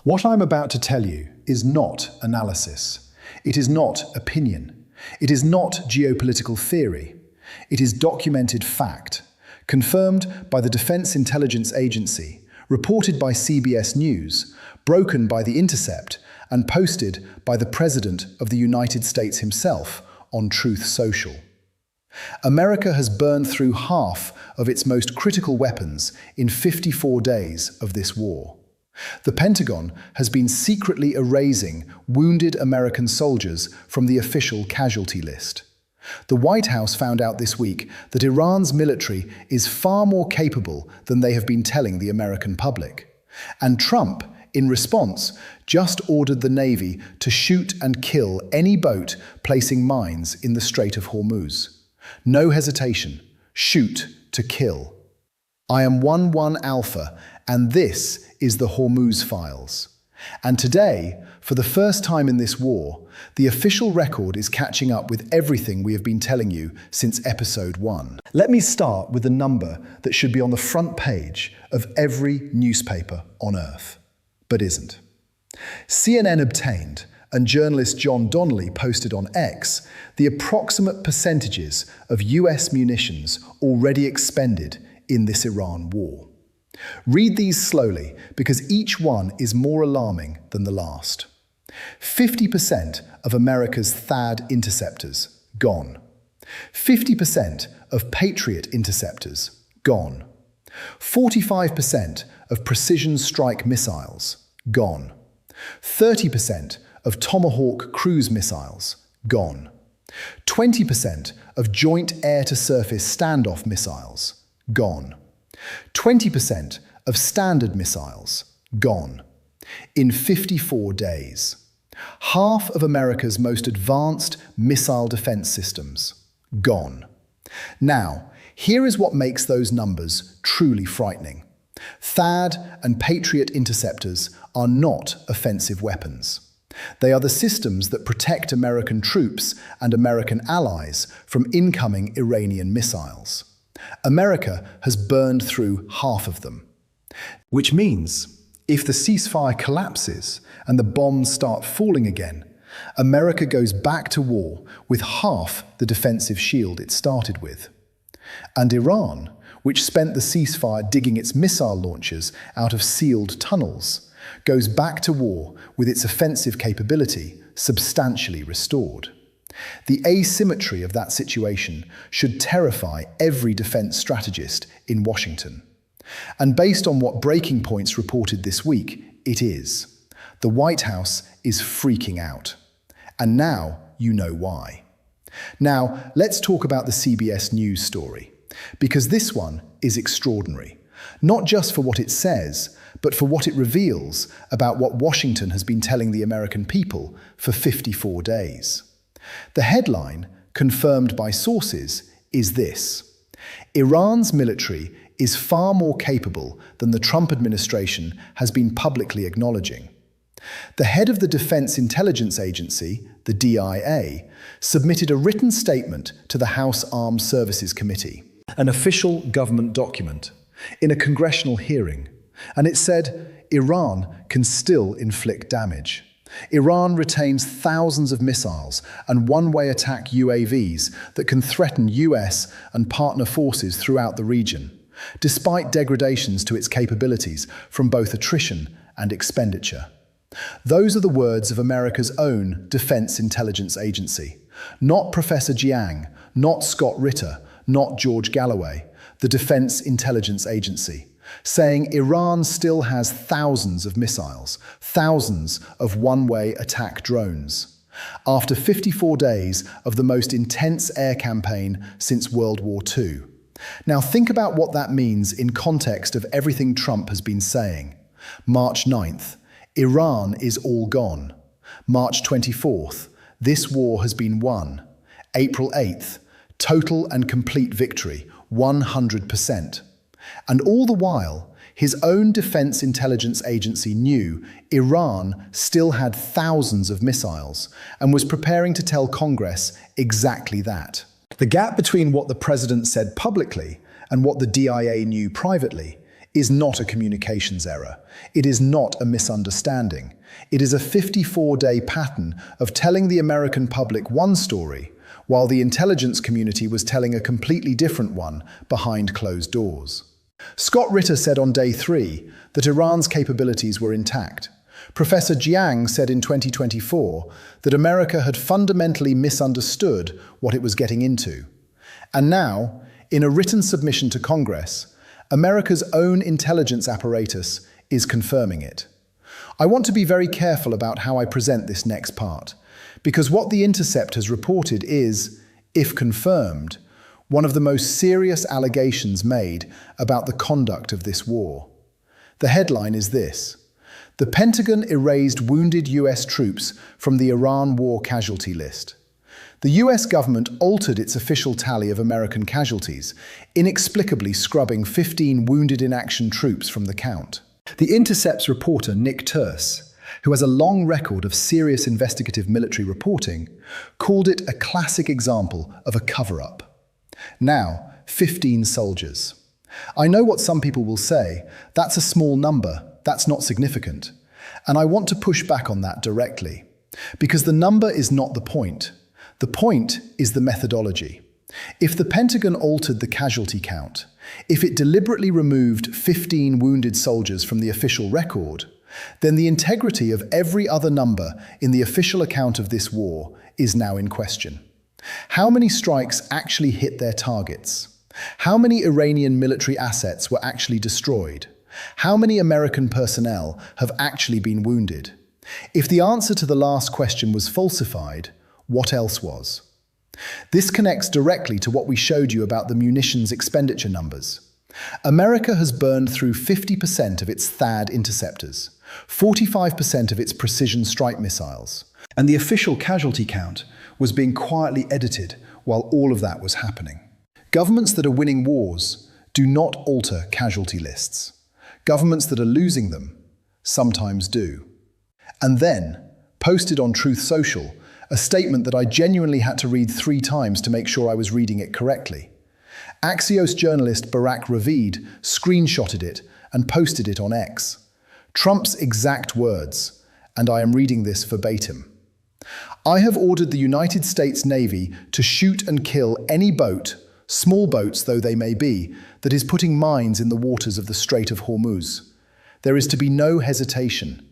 What I'm about to tell you is not analysis. It is not opinion. It is not geopolitical theory. It is documented fact, confirmed by the Defense Intelligence Agency, reported by CBS News, broken by the Intercept, and posted by the President of the United States himself on Truth Social. America has burned through half of its most critical weapons in 54 days of this war. The Pentagon has been secretly erasing wounded American soldiers from the official casualty list. The White House found out this week that Iran's military is far more capable than they have been telling the American public. And Trump, in response, just ordered the Navy to shoot and kill any boat placing mines in the Strait of Hormuz. No hesitation. Shoot to kill. I am 1-1 Alpha, and this is the Hormuz Files. And today, for the first time in this war, the official record is catching up with everything we have been telling you since episode 1. Let me start with the number that should be on the front page of every newspaper on Earth, but isn't. CNN obtained, and journalist John Donnelly posted on X, the approximate percentages of US munitions already expended in this Iran war. Read these slowly, because each one is more alarming than the last. 50% of America's THAAD interceptors, gone. 50% of Patriot interceptors, gone. 45% of precision strike missiles, gone. 30% of Tomahawk cruise missiles, gone. 20% of joint air-to-surface standoff missiles, gone. 20% of standard missiles, gone. In 54 days. Half of America's most advanced missile defense systems, gone. Now, here is what makes those numbers truly frightening. THAAD and Patriot interceptors are not offensive weapons. They are the systems that protect American troops and American allies from incoming Iranian missiles. America has burned through half of them. Which means, if the ceasefire collapses and the bombs start falling again, America goes back to war with half the defensive shield it started with. And Iran, which spent the ceasefire digging its missile launchers out of sealed tunnels, goes back to war with its offensive capability substantially restored. The asymmetry of that situation should terrify every defense strategist in Washington. And based on what Breaking Point's reported this week, it is. The White House is freaking out. And now you know why. Now, let's talk about the CBS News story, because this one is extraordinary, not just for what it says, but for what it reveals about what Washington has been telling the American people for 54 days. The headline, confirmed by sources, is this: Iran's military is far more capable than the Trump administration has been publicly acknowledging. The head of the Defense Intelligence Agency, the DIA, submitted a written statement to the House Armed Services Committee, an official government document, in a congressional hearing, and it said Iran can still inflict damage. Iran retains thousands of missiles and one-way attack UAVs that can threaten US and partner forces throughout the region, despite degradations to its capabilities from both attrition and expenditure. Those are the words of America's own Defense Intelligence Agency, not Professor Jiang, not Scott Ritter, not George Galloway, the Defense Intelligence Agency, saying Iran still has thousands of missiles, thousands of one-way attack drones. After 54 days of the most intense air campaign since World War II. Now think about what that means in context of everything Trump has been saying. March 9th, Iran is all gone. March 24th, this war has been won. April 8th, total and complete victory, 100%. And all the while, his own Defense Intelligence Agency knew Iran still had thousands of missiles and was preparing to tell Congress exactly that. The gap between what the president said publicly and what the DIA knew privately is not a communications error. It is not a misunderstanding. It is a 54-day pattern of telling the American public one story, while the intelligence community was telling a completely different one behind closed doors. Scott Ritter said on day 3 that Iran's capabilities were intact. Professor Jiang said in 2024 that America had fundamentally misunderstood what it was getting into. And now, in a written submission to Congress, America's own intelligence apparatus is confirming it. I want to be very careful about how I present this next part, because what the Intercept has reported is, if confirmed, one of the most serious allegations made about the conduct of this war. The headline is this: the Pentagon erased wounded US troops from the Iran war casualty list. The US government altered its official tally of American casualties, inexplicably scrubbing 15 wounded in action troops from the count. The Intercept's reporter Nick Turse, who has a long record of serious investigative military reporting, called it a classic example of a cover-up. Now, 15 soldiers. I know what some people will say: that's a small number, that's not significant. And I want to push back on that directly, because the number is not the point. The point is the methodology. If the Pentagon altered the casualty count, if it deliberately removed 15 wounded soldiers from the official record, then the integrity of every other number in the official account of this war is now in question. How many strikes actually hit their targets? How many Iranian military assets were actually destroyed? How many American personnel have actually been wounded? If the answer to the last question was falsified, what else was? This connects directly to what we showed you about the munitions expenditure numbers. America has burned through 50% of its THAAD interceptors, 45% of its precision strike missiles, and the official casualty count was being quietly edited while all of that was happening. Governments that are winning wars do not alter casualty lists. Governments that are losing them sometimes do. And then, posted on Truth Social, a statement that I genuinely had to read 3 times to make sure I was reading it correctly. Axios journalist Barak Ravid screenshotted it and posted it on X. Trump's exact words, and I am reading this verbatim. I have ordered the United States Navy to shoot and kill any boat, small boats though they may be, that is putting mines in the waters of the Strait of Hormuz. There is to be no hesitation.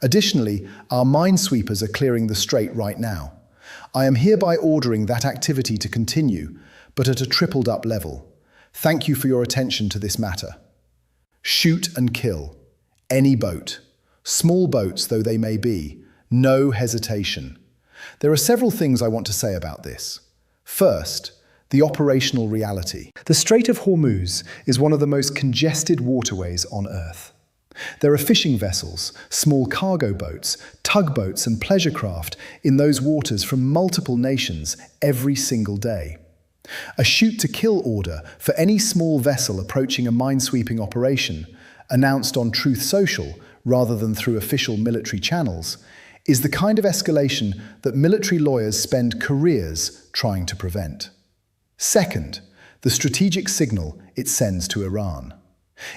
Additionally, our minesweepers are clearing the strait right now. I am hereby ordering that activity to continue, but at a tripled-up level. Thank you for your attention to this matter. Shoot and kill any boat, small boats though they may be, no hesitation. There are several things I want to say about this. First, the operational reality. The Strait of Hormuz is one of the most congested waterways on Earth. There are fishing vessels, small cargo boats, tugboats and pleasure craft in those waters from multiple nations every single day. A shoot-to-kill order for any small vessel approaching a minesweeping operation, announced on Truth Social rather than through official military channels, is the kind of escalation that military lawyers spend careers trying to prevent. Second, the strategic signal it sends to Iran.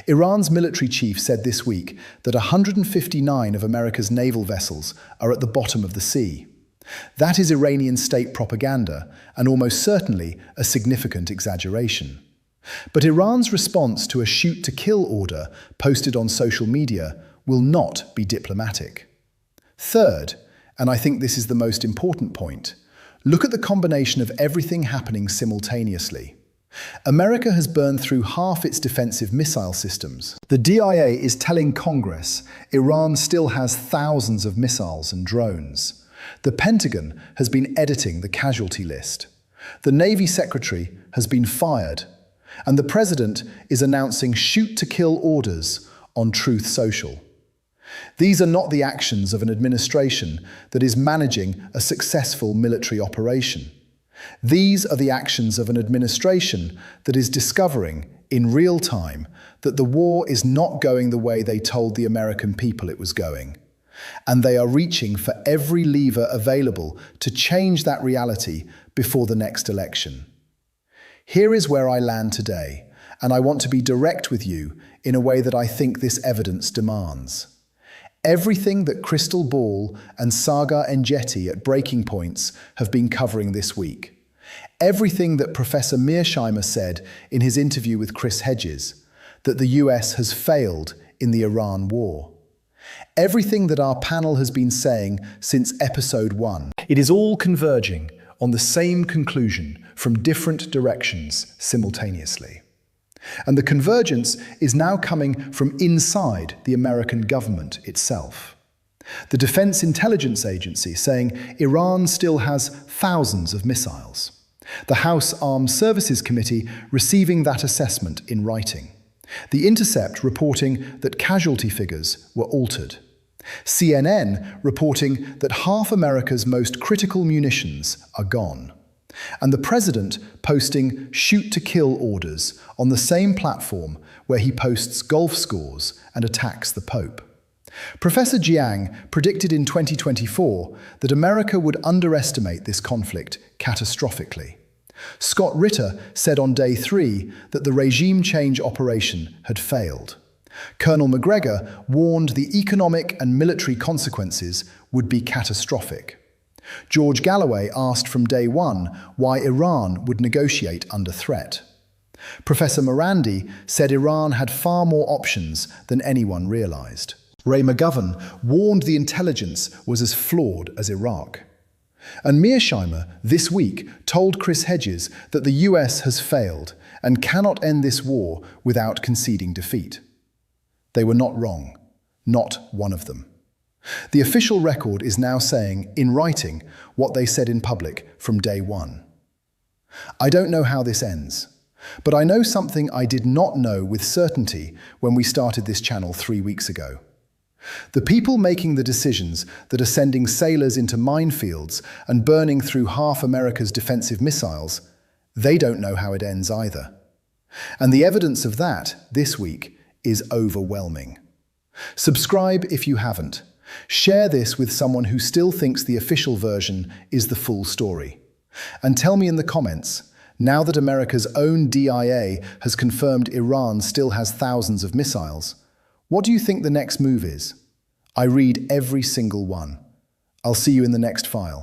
Iran's military chief said this week that 159 of America's naval vessels are at the bottom of the sea. That is Iranian state propaganda, and almost certainly a significant exaggeration. But Iran's response to a shoot-to-kill order posted on social media will not be diplomatic. Third, and I think this is the most important point, look at the combination of everything happening simultaneously. America has burned through half its defensive missile systems. The DIA is telling Congress Iran still has thousands of missiles and drones. The Pentagon has been editing the casualty list. The Navy Secretary has been fired. And the President is announcing shoot-to-kill orders on Truth Social. These are not the actions of an administration that is managing a successful military operation. These are the actions of an administration that is discovering, in real time, that the war is not going the way they told the American people it was going. And they are reaching for every lever available to change that reality before the next election. Here is where I land today, and I want to be direct with you in a way that I think this evidence demands. Everything that Crystal Ball and Saga Enjeti at Breaking Points have been covering this week. Everything that Professor Mearsheimer said in his interview with Chris Hedges, that the US has failed in the Iran war. Everything that our panel has been saying since episode 1. It is all converging on the same conclusion from different directions simultaneously. And the convergence is now coming from inside the American government itself. The Defense Intelligence Agency saying Iran still has thousands of missiles. The House Armed Services Committee receiving that assessment in writing. The Intercept reporting that casualty figures were altered. CNN reporting that half America's most critical munitions are gone. And the President posting shoot-to-kill orders on the same platform where he posts golf scores and attacks the Pope. Professor Jiang predicted in 2024 that America would underestimate this conflict catastrophically. Scott Ritter said on day 3 that the regime change operation had failed. Colonel McGregor warned the economic and military consequences would be catastrophic. George Galloway asked from day 1 why Iran would negotiate under threat. Professor Morandi said Iran had far more options than anyone realized. Ray McGovern warned the intelligence was as flawed as Iraq. And Mearsheimer this week told Chris Hedges that the US has failed and cannot end this war without conceding defeat. They were not wrong, not one of them. The official record is now saying, in writing, what they said in public from day 1. I don't know how this ends, but I know something I did not know with certainty when we started this channel 3 weeks ago. The people making the decisions that are sending sailors into minefields and burning through half America's defensive missiles, they don't know how it ends either. And the evidence of that, this week, is overwhelming. Subscribe if you haven't. Share this with someone who still thinks the official version is the full story. And tell me in the comments, now that America's own DIA has confirmed Iran still has thousands of missiles, what do you think the next move is? I read every single one. I'll see you in the next file.